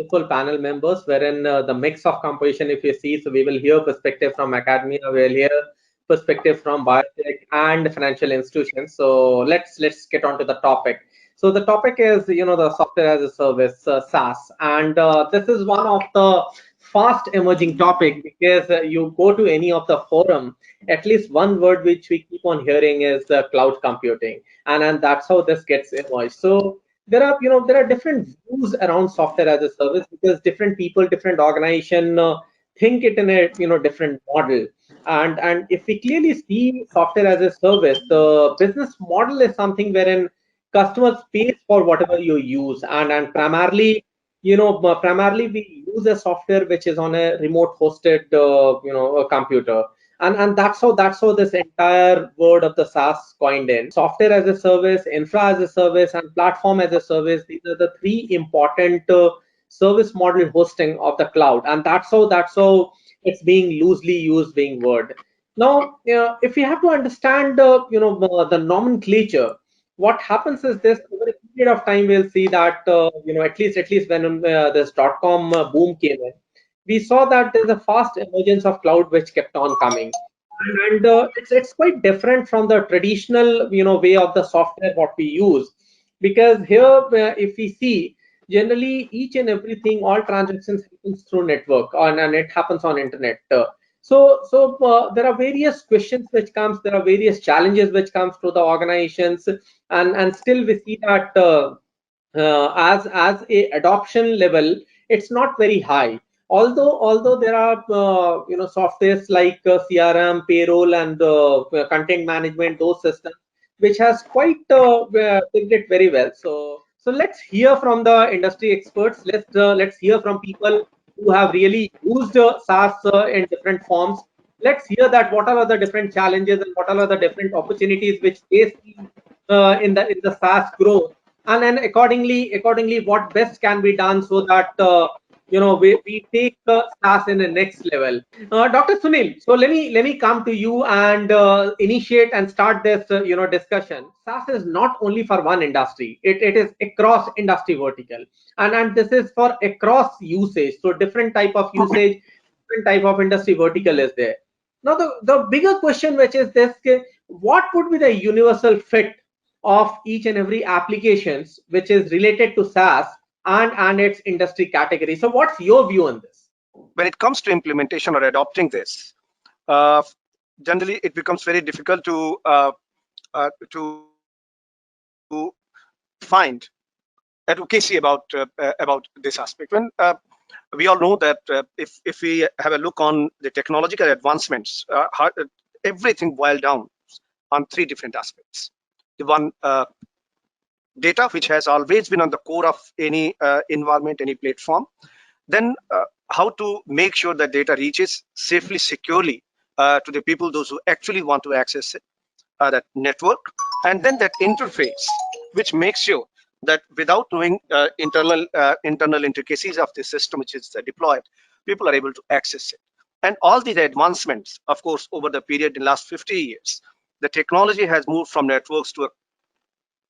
beautiful panel members, wherein the mix of composition, if you see, so we will hear perspective from academia, we will hear perspective from biotech and financial institutions. So let's get on to the topic. So the topic is, the software as a service, SaaS, and this is one of the fast emerging topic, because you go to any of the forum, at least one word which we keep on hearing is cloud computing, and that's how this gets emerged. So there are different views around software as a service, because different people, different organization think it in a different model. And if we clearly see software as a service, the business model is something wherein customers pay for whatever you use, and primarily primarily we use a software which is on a remote hosted a computer. And that's how this entire word of the SaaS coined in. Software as a service, infra as a service, and platform as a service. These are the three important service model hosting of the cloud, and that's how it's being loosely used being word. Now, if we have to understand the nomenclature, what happens is this: over a period of time, we'll see that at least when this .com boom came in, we saw that there's a fast emergence of cloud which kept on coming, and it's quite different from the traditional way of the software what we use, because here if we see, generally each and everything, all transactions happens through network and it happens on internet. So there are various questions which comes, there are various challenges which comes to the organizations, and still we see that as a adoption level, it's not very high. Although there are softwares like CRM, payroll, and content management, those systems which has quite picked it very well. So let's hear from the industry experts. Let's hear from people who have really used SaaS in different forms. Let's hear that what are the different challenges and what are the different opportunities which they see in the SaaS growth, and then accordingly what best can be done so that we take SaaS in the next level. Dr. Sunil, so let me come to you and initiate and start this discussion. SaaS is not only for one industry; it is across industry vertical, and this is for across usage. So different type of usage, different type of industry vertical is there. Now the bigger question, which is this: what would be the universal fit of each and every applications which is related to SaaS and its industry category? So what's your view on this? When it comes to implementation or adopting this, uh, generally it becomes very difficult to find advocacy about this aspect. When we all know that if we have a look on the technological advancements, everything boiled down on three different aspects. The one, data, which has always been on the core of any environment, any platform. Then how to make sure that data reaches safely, securely to the people, those who actually want to access it, that network, and then that interface, which makes sure that without knowing internal intricacies of the system which is deployed, people are able to access it. And all these advancements, of course, over the period in the last 50 years, the technology has moved from networks to a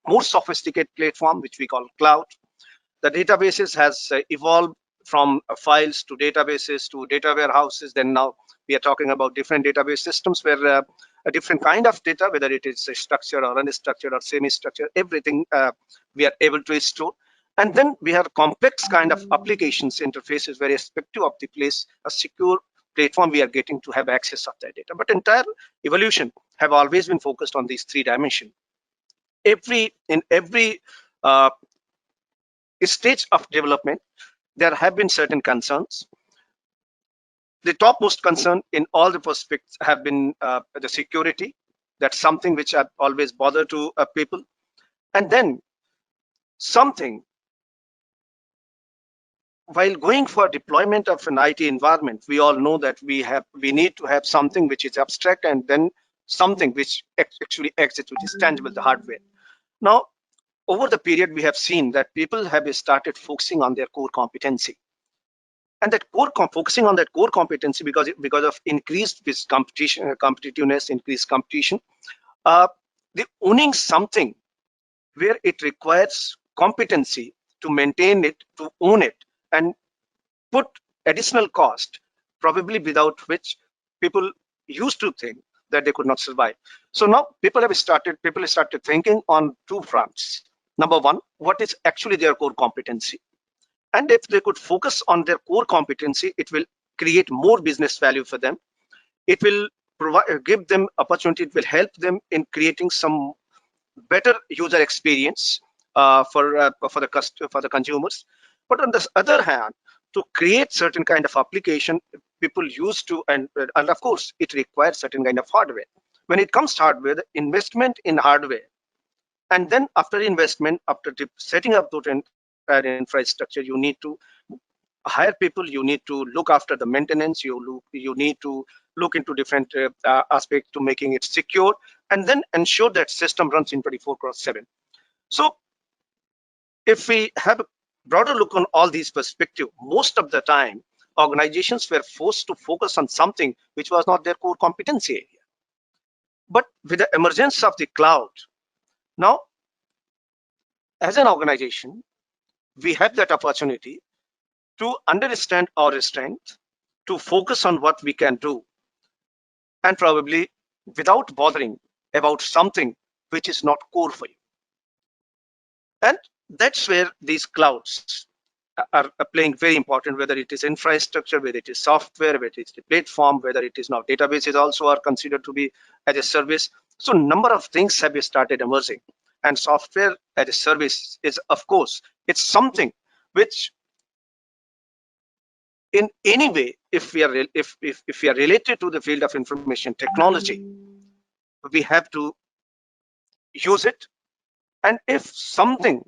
more sophisticated platform, which we call cloud. The databases has evolved from files to databases to data warehouses. Then now we are talking about different database systems where a different kind of data, whether it is structured or unstructured or semi-structured, everything we are able to store. And then we have complex kind of applications interfaces, very respective of the place, a secure platform we are getting to have access of that data. But entire evolution have always been focused on these three dimensions. In every stage of development, there have been certain concerns. The topmost concern in all the perspectives have been the security. That's something which I've always bothered to people. And then something, while going for deployment of an IT environment, we all know that we need to have something which is abstract, and then something which actually exits, which is tangible, the hardware. Now, over the period, we have seen that people have started focusing on their core competency, and that focusing on that core competency because of increased competitiveness, increased competition. The owning something where it requires competency to maintain it, to own it, and put additional cost, probably without which people used to think that they could not survive. So now people started thinking on two fronts. Number one, what is actually their core competency? And if they could focus on their core competency, it will create more business value for them. It will give them opportunity. It will help them in creating some better user experience for the consumers. But on the other hand, to create certain kind of application, people used to, and of course it requires certain kind of hardware. When it comes to hardware, the investment in hardware, and then after investment, after setting up that entire infrastructure, you need to hire people, you need to look after the maintenance, you need to look into different aspects to making it secure, and then ensure that system runs in 24/7. So if we have a broader look on all these perspectives, most of the time organizations were forced to focus on something which was not their core competency area. But with the emergence of the cloud, now as an organization, we have that opportunity to understand our strength, to focus on what we can do, and probably without bothering about something which is not core for you. And that's where these clouds are playing very important, whether it is infrastructure, whether it is software, whether it is the platform, whether it is now databases also are considered to be as a service. So number of things have started emerging, and software as a service is, of course, it's something which in any way, if we are if we are related to the field of information technology, we have to use it. And if something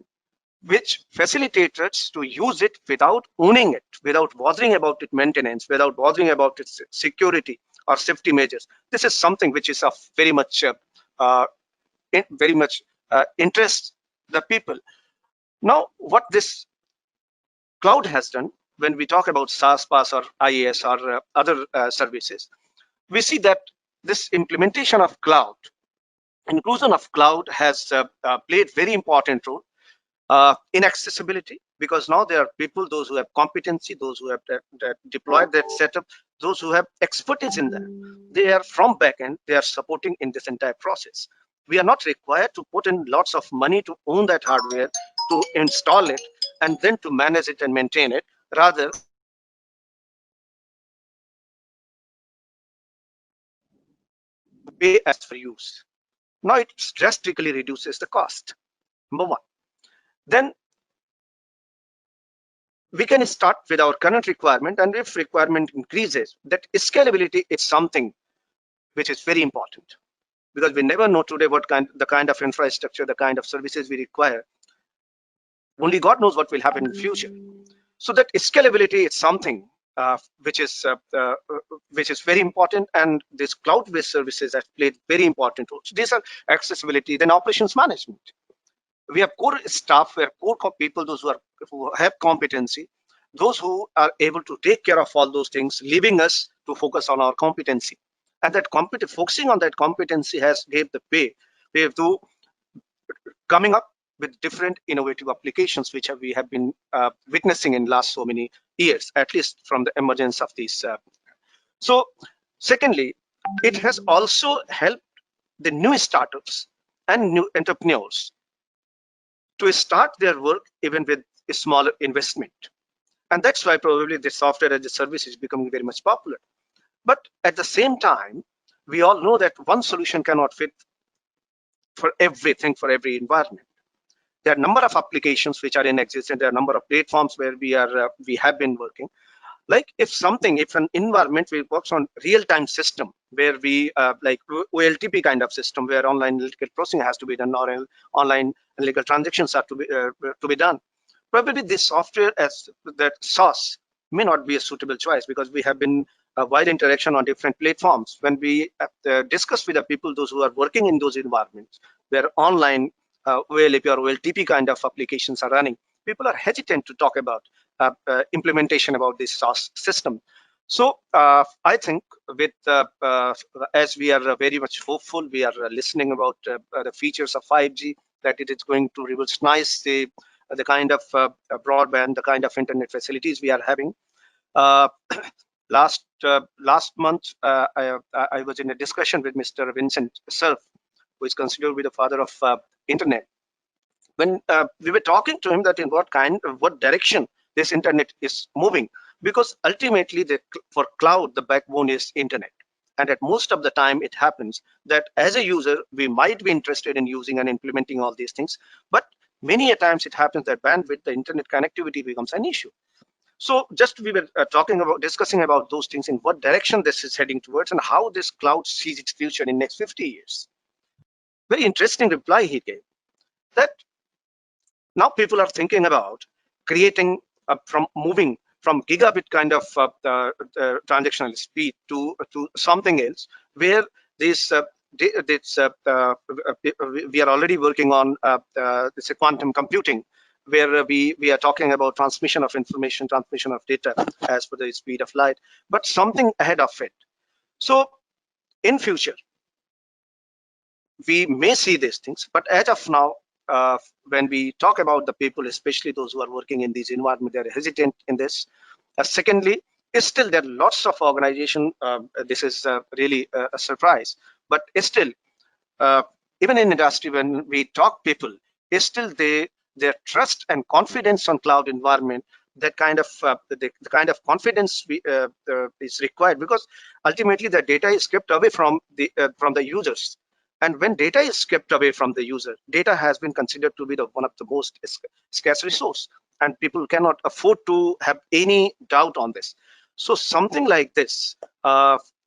which facilitates us to use it without owning it, without bothering about its maintenance, without bothering about its security or safety measures, this is something which is of very much very much interest the people. Now, what this cloud has done, when we talk about SaaS, PaaS, or IaaS, or other services, we see that this implementation of cloud, inclusion of cloud, has played very important role in accessibility, because now there are people, those who have competency, those who have deployed that setup, those who have expertise in that. They are from backend, they are supporting in this entire process. We are not required to put in lots of money to own that hardware, to install it, and then to manage it and maintain it. Rather, pay as for use. Now it drastically reduces the cost. Number one. Then we can start with our current requirement, and if requirement increases, that scalability is something which is very important, because we never know today the kind of infrastructure, the kind of services we require. Only God knows what will happen in the future. So that scalability is something which is very important, and this cloud-based services have played very important roles. These are accessibility, then operations management. We have core staff, where core people, those who have competency, those who are able to take care of all those things, leaving us to focus on our competency. And that focusing on that competency has gave the way to coming up with different innovative applications, which we have been witnessing in last so many years, at least from the emergence of these. So secondly, it has also helped the new startups and new entrepreneurs to start their work even with a smaller investment. And that's why probably the software as a service is becoming very much popular. But at the same time, we all know that one solution cannot fit for everything, for every environment. There are a number of applications which are in existence. There are a number of platforms where we have been working. Like if an environment works on real-time system, where we like OLTP kind of system, where online legal processing has to be done, or online legal transactions are to be done, probably this software as that SaaS may not be a suitable choice, because we have been a wide interaction on different platforms. When we discuss with the people, those who are working in those environments where online OLAP or OLTP kind of applications are running, people are hesitant to talk about implementation about this SaaS system. So I think with as we are very much hopeful, we are listening about the features of 5G, that it is going to revolutionize the kind of broadband, the kind of internet facilities we are having. Uh, last month, I was in a discussion with Mr. Vincent Cerf, who is considered to be the father of internet. When we were talking to him that in what direction this internet is moving, because ultimately for cloud the backbone is internet, and at most of the time it happens that as a user we might be interested in using and implementing all these things, but many a times it happens that bandwidth, the internet connectivity becomes an issue. So just we were discussing about those things, in what direction this is heading towards and how this cloud sees its future in next 50 years. Very interesting reply he gave, that now people are thinking about creating from moving from gigabit kind of transactional speed to something else, where this we are already working on this quantum computing, where we are talking about transmission of information, transmission of data as per the speed of light, but something ahead of it. So in future we may see these things, but as of now, when we talk about the people, especially those who are working in these environments, they're hesitant in this. Secondly, is still there are lots of organization. This is really a surprise, but still, uh, even in industry, when we talk people, is still their trust and confidence on cloud environment. That kind of the kind of confidence is required, because ultimately the data is kept away from the users, and when data is kept away from the user, data has been considered to be one of the most scarce resource, and people cannot afford to have any doubt on this. So something like this,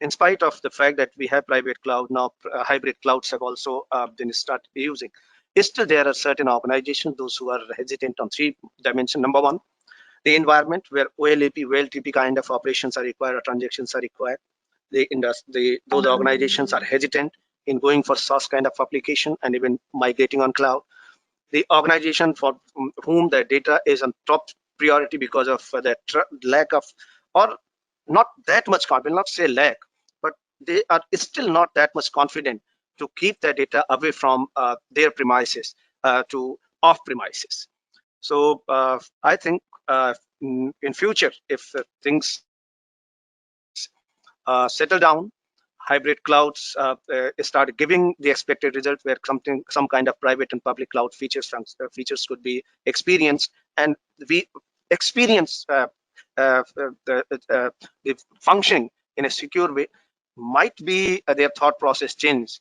in spite of the fact that we have private cloud now, hybrid clouds have also been started using, still there are certain organizations, those who are hesitant on three dimensions. Number one, the environment where OLAP, OLTP kind of operations are required or transactions are required. Those organizations are hesitant in going for SaaS kind of application and even migrating on cloud. The organization for whom the data is on top priority because of the lack of, or not that much confident, not say lack, but they are still not that much confident to keep their data away from their premises to off premises. So I think in future, if things settle down, hybrid clouds start giving the expected result, where some kind of private and public cloud features could be experienced, and we experience the functioning in a secure way, might be their thought process change,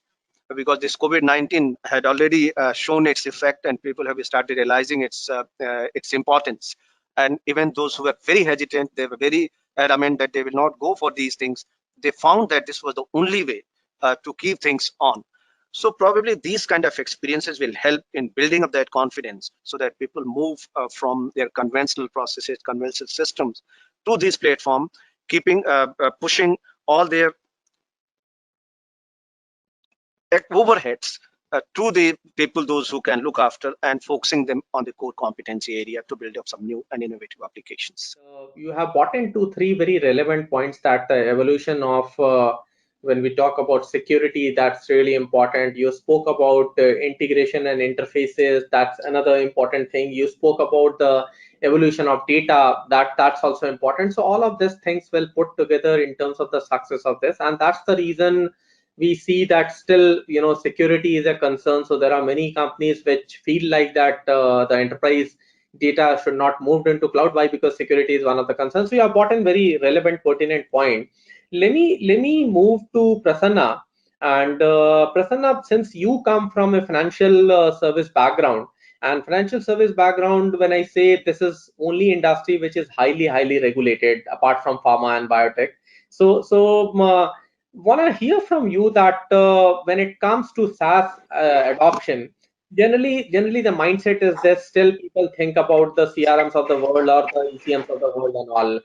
because this COVID-19 had already shown its effect, and people have started realizing its importance. And even those who were very hesitant, they were very adamant that they will not go for these things. They found that this was the only way to keep things on. So probably these kind of experiences will help in building up that confidence, so that people move from their conventional processes, conventional systems, to this platform, keeping pushing all their overheads to the people, those who can look after, and focusing them on the core competency area to build up some new and innovative applications. You have brought in two, three very relevant points, that the evolution of when we talk about security, that's really important. You spoke about integration and interfaces. That's another important thing. You spoke about the evolution of data. That's also important. So all of these things will put together in terms of the success of this, and that's the reason we see that still, security is a concern. So there are many companies which feel like that the enterprise data should not move into cloud. Why? Because security is one of the concerns. So you have brought in very relevant, pertinent point. Let me move to Prasanna. And Prasanna, since you come from a financial service background, and financial service background, when I say, this is only industry which is highly regulated, apart from pharma and biotech. So want to hear from you that when it comes to SaaS adoption, generally the mindset is that still people think about the CRMs of the world or the ECMs of the world and all.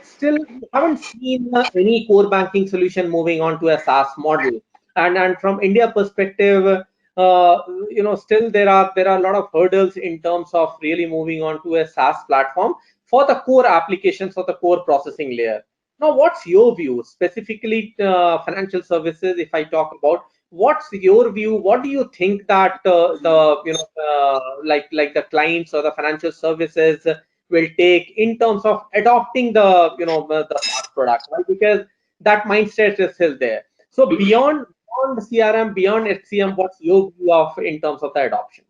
Still, we haven't seen any core banking solution moving on to a SaaS model. And from India perspective, still there are a lot of hurdles in terms of really moving on to a SaaS platform for the core applications, for the core processing layer. Now, what's your view, specifically financial services? If I talk about, what's your view? What do you think that the like the clients or the financial services will take in terms of adopting the the SaaS product, right? Because that mindset is still there. So beyond CRM, beyond HCM, what's your view of in terms of the adoption?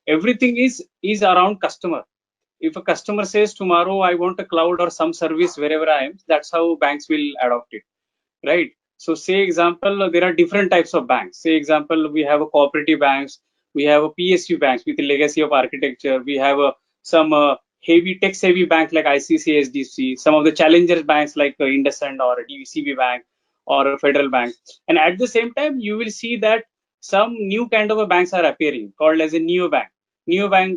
Everything is around customer. If a customer says tomorrow I want a cloud or some service wherever I am, that's how banks will adopt it, right? So say example, there are different types of banks. Say example, we have a cooperative banks, we have a PSU banks with a legacy of architecture, we have some heavy tech savvy bank like ICC, SDC, some of the challenger banks like IndusInd or DCB bank or a federal bank. And at the same time, you will see that some new kind of a banks are appearing called as a neobank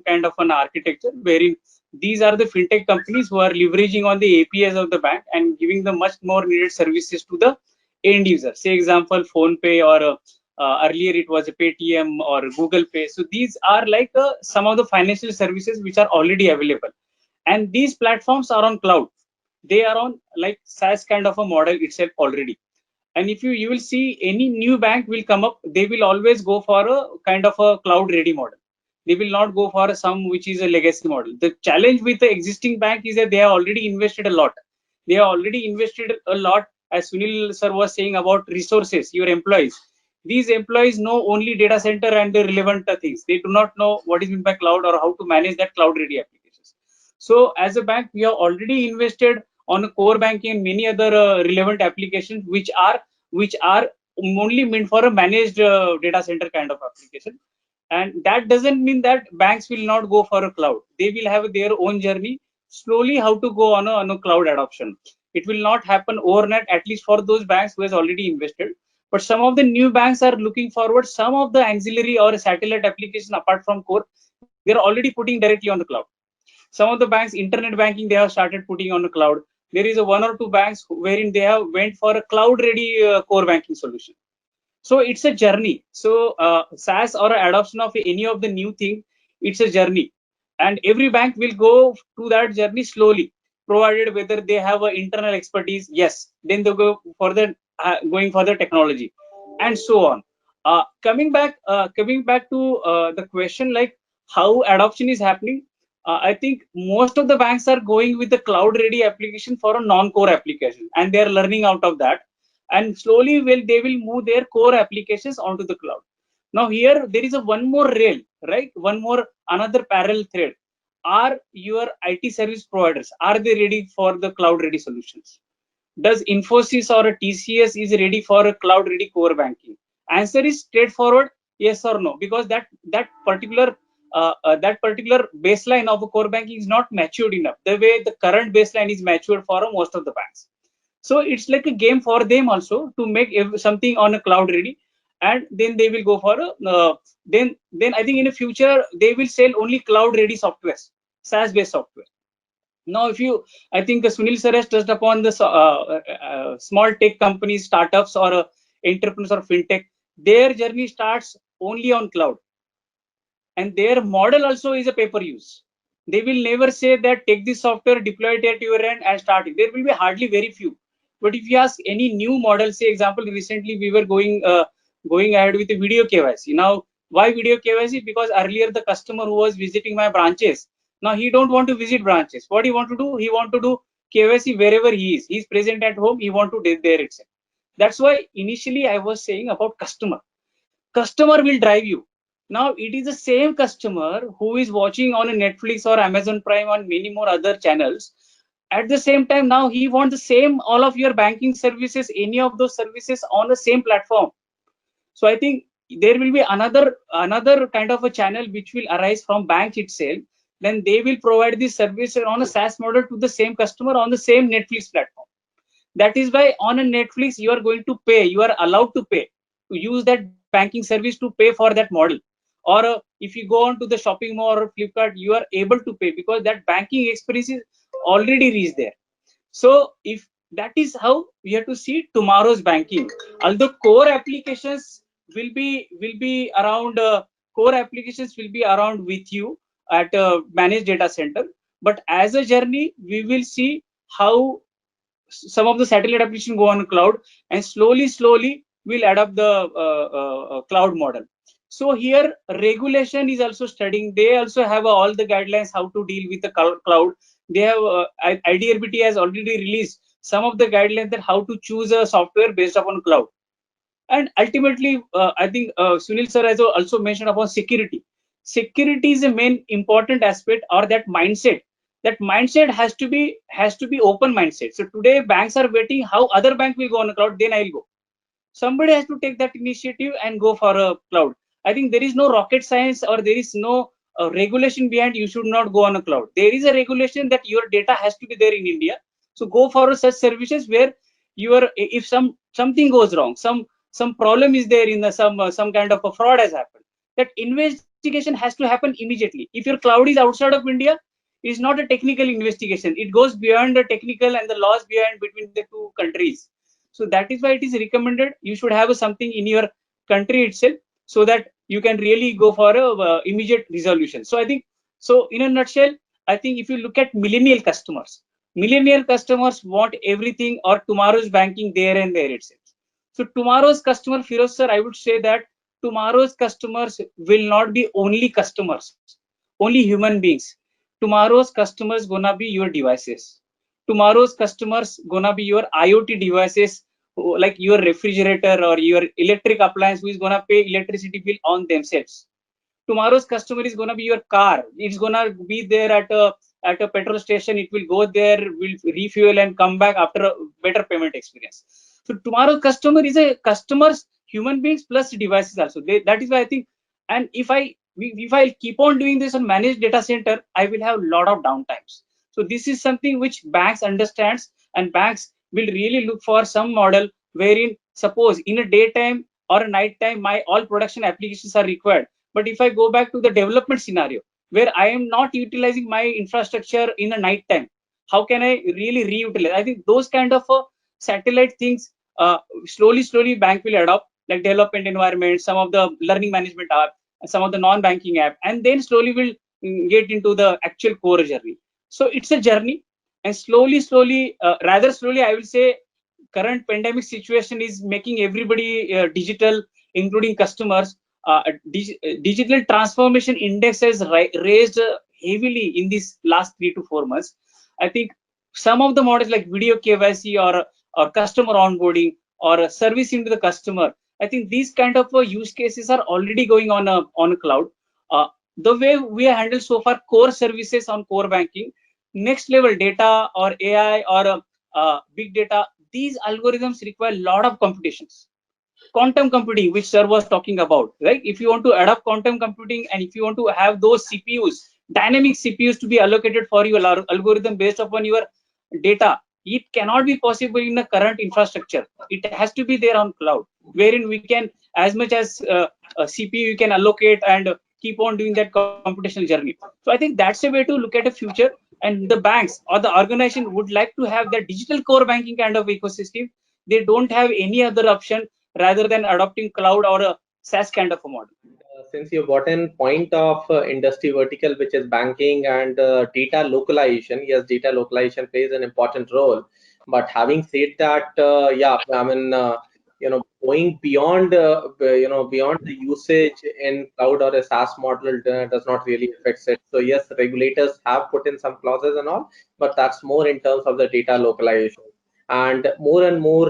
kind of an architecture, wherein these are the fintech companies who are leveraging on the APIs of the bank and giving the much more needed services to the end user. Say example, phone pay or earlier it was a Paytm or Google Pay. So these are like some of the financial services which are already available, and these platforms are on cloud. They are on like SaaS kind of a model itself already. And if you will see any new bank will come up, they will always go for a kind of a cloud ready model. They will not go for some which is a legacy model. The challenge with the existing bank is that they have already invested a lot. They have already invested a lot, as Sunil sir was saying about resources, your employees. These employees know only data center and the relevant things. They do not know what is meant by cloud or how to manage that cloud ready applications. So as a bank, we have already invested on a core banking and many other relevant applications which are only meant for a managed data center kind of application. And that doesn't mean that banks will not go for a cloud. They will have their own journey slowly how to go on a cloud adoption. It will not happen overnight, at least for those banks who has already invested. But some of the new banks are looking forward some of the auxiliary or satellite application apart from core, they're already putting directly on the cloud. Some of the banks internet banking they have started putting on the cloud. There is a one or two banks wherein they have went for a cloud ready core banking solution. So it's a journey. So SaaS or adoption of any of the new thing, it's a journey, and every bank will go to that journey slowly, provided whether they have an internal expertise. Yes, then they go for the going for the technology, and so on. Coming back to the question like how adoption is happening. I think most of the banks are going with the cloud ready application for a non-core application, and they are learning out of that, and slowly they will move their core applications onto the cloud. Now here there is a one more rail, right? One more another parallel thread. Are your IT service providers, are they ready for the cloud ready solutions? Does Infosys or a TCS is ready for a cloud ready core banking? Answer is straightforward, yes or no, because that particular baseline of a core banking is not matured enough the way the current baseline is matured for most of the banks. So it's like a game for them also to make something on a cloud ready, and then they will go for a then I think in the future they will sell only cloud ready software, SaaS based software. Now if you, I think Sunil sir has touched upon the small tech companies, startups or entrepreneurs or fintech, their journey starts only on cloud, and their model also is a pay per use. They will never say that take this software, deploy it at your end and start it. There will be hardly very few. But if you ask any new model, say example, recently we were going ahead with the video KYC. Now why video KYC? Because earlier the customer who was visiting my branches, now he don't want to visit branches. What he want to do? He want to do KYC wherever he is. He's present at home, he want to do there itself. That's why initially I was saying about customer will drive you. Now it is the same customer who is watching on a Netflix or Amazon Prime on many more other channels. At the same time, now he wants the same all of your banking services, any of those services on the same platform. So I think there will be another kind of a channel which will arise from bank itself. Then they will provide this service on a SaaS model to the same customer on the same Netflix platform. That is why on a Netflix you are going to pay, you are allowed to pay to use that banking service to pay for that model. Or if you go on to the shopping mall or Flipkart, you are able to pay because that banking experience is already reached there. So if that is how we have to see tomorrow's banking. Although core applications will be around core applications will be around with you at a managed data center, but as a journey we will see how some of the satellite application go on cloud, and slowly we'll adopt the cloud model. So here regulation is also studying. They also have all the guidelines how to deal with the cloud. They have IDRBT has already released some of the guidelines that how to choose a software based upon cloud. And ultimately, I think Sunil sir has also mentioned about security. Security is a main important aspect, or that mindset. That mindset has to be open mindset. So today banks are waiting how other bank will go on a cloud, then I'll go. Somebody has to take that initiative and go for a cloud. I think there is no rocket science, or there is no regulation behind you should not go on a cloud. There is a regulation that your data has to be there in India. So go for such services where your, if something goes wrong, some problem is there in the some kind of a fraud has happened, that investigation has to happen immediately. If your cloud is outside of India, it is not a technical investigation, it goes beyond the technical and the laws behind between the two countries. So that is why it is recommended you should have something in your country itself, so that you can really go for a immediate resolution. So I think, so in a nutshell, I think if you look at millennial customers want everything or tomorrow's banking there and there itself. So tomorrow's customer, Firoz sir, I would say that tomorrow's customers will not be only customers, only human beings. Tomorrow's customers gonna be your devices. Tomorrow's customers gonna be your IoT devices, like your refrigerator or your electric appliance, who is gonna pay electricity bill on themselves. Tomorrow's customer is gonna be your car. It's gonna be there at a petrol station. It will go there, will refuel and come back after a better payment experience. So tomorrow's customer is a customers, human beings plus devices also. That is why I think, and if I keep on doing this on managed data center, I will have a lot of downtimes. So this is something which banks understands, and banks will really look for some model wherein, suppose in a daytime or a night time, my all production applications are required. But if I go back to the development scenario where I am not utilizing my infrastructure in a night time, how can I really reutilize? I think those kind of satellite things, slowly bank will adopt, like development environment, some of the learning management app, some of the non-banking app, and then slowly will get into the actual core journey. So it's a journey, and slowly, rather slowly, I will say, current pandemic situation is making everybody digital, including customers. Digital transformation index has raised heavily in these last 3 to 4 months. I think some of the models like video KYC or customer onboarding or servicing to the customer, I think these kind of use cases are already going on a cloud. The way we handle so far core services on core banking, next level data or AI or big data, these algorithms require a lot of computations. Quantum computing, which sir was talking about, right? If you want to adopt quantum computing, and if you want to have those CPUs, dynamic CPUs to be allocated for your algorithm based upon your data, it cannot be possible in the current infrastructure. It has to be there on cloud, wherein we can, as much as a CPU you can allocate and keep on doing that computational journey. So I think that's a way to look at a future, and the banks or the organization would like to have that digital core banking kind of ecosystem. They don't have any other option rather than adopting cloud or a SaaS kind of a model. Since you brought in point of industry vertical, which is banking and data localization, yes, data localization plays an important role. But having said that, yeah, I mean, going beyond, beyond the usage in cloud or a SaaS model does not really affect it. So yes, regulators have put in some clauses and all, but that's more in terms of the data localization. And more and more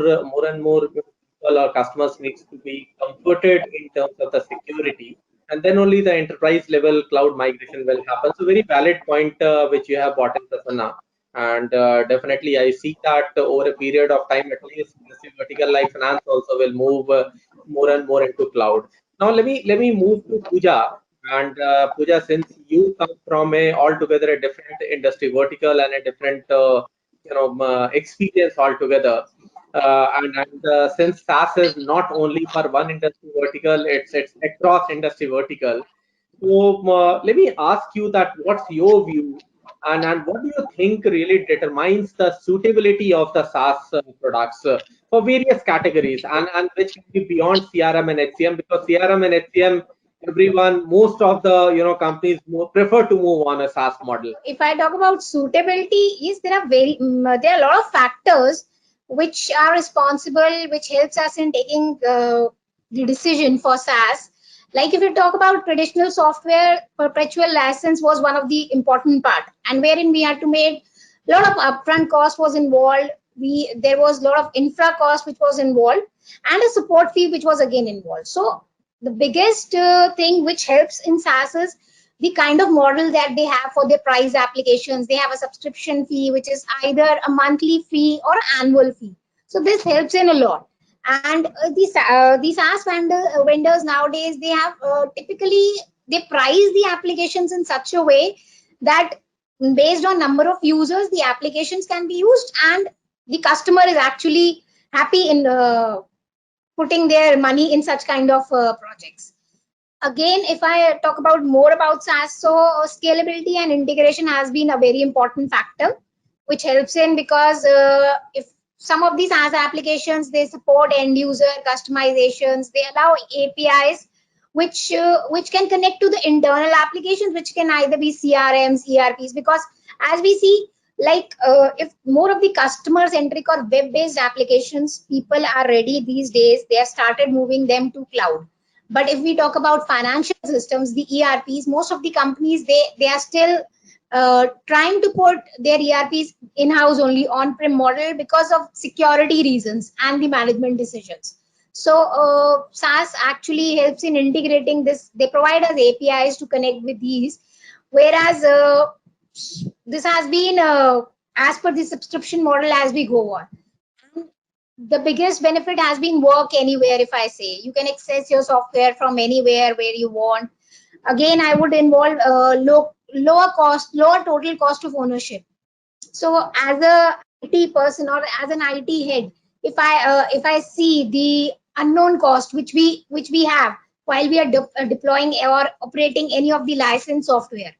people or customers needs to be comforted in terms of the security, and then only the enterprise level cloud migration will happen. So very valid point which you have brought in, Prasanna. And definitely I see that over a period of time, at least industry vertical like finance also will move more and more into cloud. Now let me move to Pooja. And Pooja, since you come from a altogether a different industry vertical and a different experience altogether, and since SaaS is not only for one industry vertical, it's across industry vertical. So let me ask you that what's your view, and what do you think really determines the suitability of the SaaS products for various categories, and which can be beyond CRM and HCM, because CRM and HCM, most of the companies prefer to move on a SaaS model. If I talk about suitability, is there are there are a lot of factors which are responsible, which helps us in taking the decision for SaaS. Like if you talk about traditional software, perpetual license was one of the important part, and wherein we had to make a lot of upfront cost was involved. There was a lot of infra cost which was involved, and a support fee which was again involved. So the biggest thing which helps in SaaS is the kind of model that they have for their price applications. They have a subscription fee, which is either a monthly fee or an annual fee. So this helps in a lot. And the SaaS vendors nowadays, they have typically they price the applications in such a way that based on number of users, the applications can be used, and the customer is actually happy in putting their money in such kind of projects. Again, if I talk about more about SaaS, so scalability and integration has been a very important factor, which helps in because if some of these SaaS applications, they support end user customizations, they allow APIs which can connect to the internal applications, which can either be CRMs, ERPs, because as we see, like if more of the customer centric or web based applications, people are ready these days, they have started moving them to cloud. But if we talk about financial systems, the ERPs, most of the companies, they are still trying to put their ERPs in-house only on-prem model because of security reasons and the management decisions. So SaaS actually helps in integrating this. They provide us APIs to connect with these, whereas this has been as per the subscription model as we go on. The biggest benefit has been work anywhere. If I say, you can access your software from anywhere where you want. Again, I would involve lower total cost of ownership. So as a IT person or as an IT head, if I see the unknown cost which we have while we are deploying or operating any of the licensed software,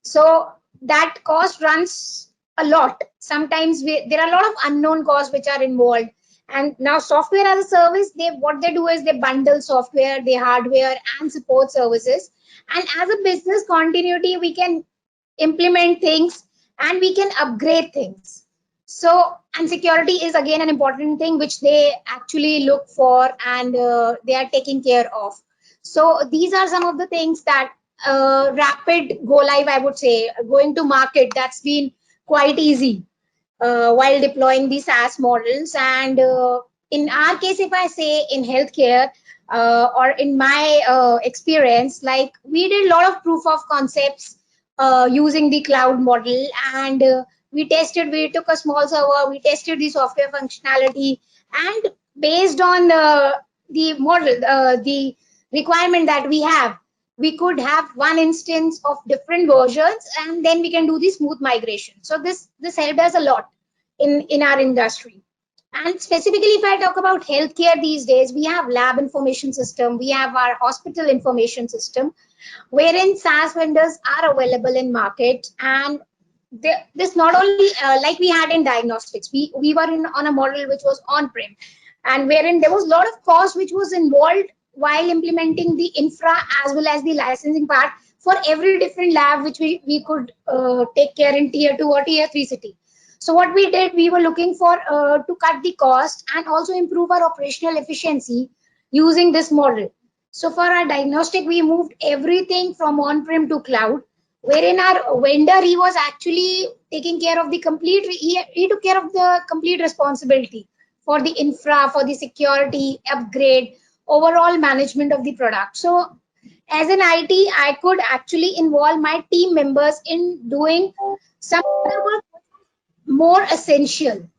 so that cost runs a lot. Sometimes there are a lot of unknown costs which are involved. And now software as a service, what they do is they bundle software, the hardware and support services. And as a business continuity, we can implement things and we can upgrade things. So, and security is again an important thing which they actually look for, and they are taking care of. So these are some of the things that rapid go live, I would say, going to market, that's been quite easy while deploying the SaaS models. And in our case, if I say in healthcare or in my experience, like we did a lot of proof of concepts using the cloud model, and we took a small server, we tested the software functionality, and based on the model, the requirement that we have, we could have one instance of different versions, and then we can do the smooth migration. So this helped us a lot in our industry. And specifically, if I talk about healthcare these days, we have lab information system, we have our hospital information system, wherein SaaS vendors are available in market. And this not only like we had in diagnostics, we were on a model which was on-prem, and wherein there was a lot of cost which was involved while implementing the infra as well as the licensing part for every different lab which we could take care in tier 2 or tier 3 city. So what we did, we were looking for to cut the cost and also improve our operational efficiency using this model. So for our diagnostic, we moved everything from on-prem to cloud, wherein our vendor, he was actually taking care of the complete, he took care of the complete responsibility for the infra, for the security, upgrade, overall management of the product. So as an IT, I could actually involve my team members in doing some work more essential.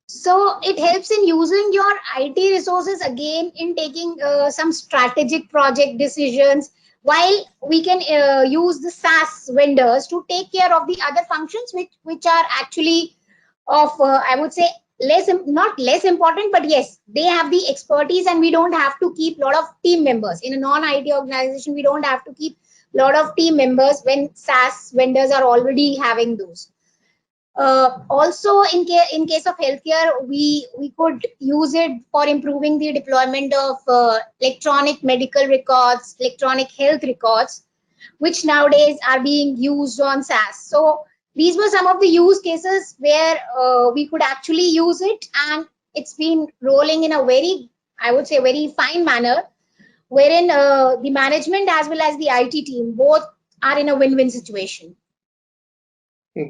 So it helps in using your IT resources again in taking some strategic project decisions, while we can use the SaaS vendors to take care of the other functions which are actually of I would say not less important, but yes, they have the expertise, and we don't have to keep a lot of team members in a non-IT organization. We don't have to keep a lot of team members when SaaS vendors are already having those. Also, in case of healthcare, we could use it for improving the deployment of electronic medical records, electronic health records, which nowadays are being used on SaaS. So these were some of the use cases where we could actually use it, and it's been rolling in a very, I would say, very fine manner, wherein the management as well as the IT team both are in a win-win situation.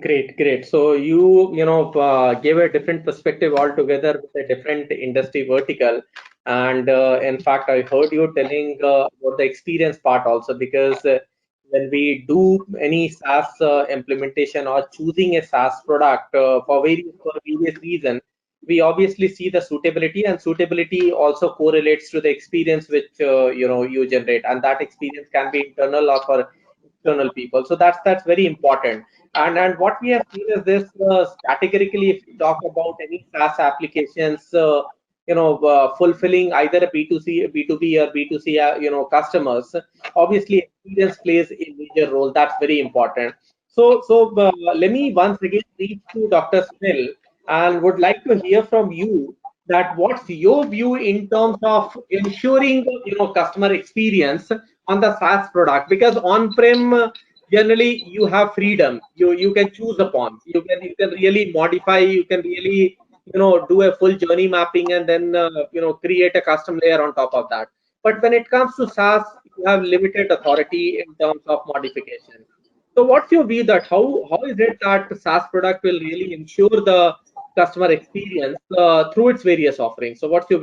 Great, great. So gave a different perspective altogether with a different industry vertical. And in fact, I heard you telling about the experience part also, because when we do any SaaS implementation or choosing a SaaS product for various reasons, we obviously see the suitability, and suitability also correlates to the experience which you generate, and that experience can be internal or for external people. So that's very important. And what we have seen is this, categorically, if you talk about any SaaS applications, fulfilling either a B2C, B2B, or B2C, customers, obviously experience plays a major role. That's very important. So let me once again reach to Dr. Sunil and would like to hear from you that what's your view in terms of ensuring customer experience on the SaaS product, because on-prem generally you have freedom, you can choose upon, you can really modify, you can really do a full journey mapping, and then create a custom layer on top of that. But when it comes to SaaS, you have limited authority in terms of modification. So what's your view that how is it that SaaS product will really ensure the customer experience through its various offerings? So what's your view?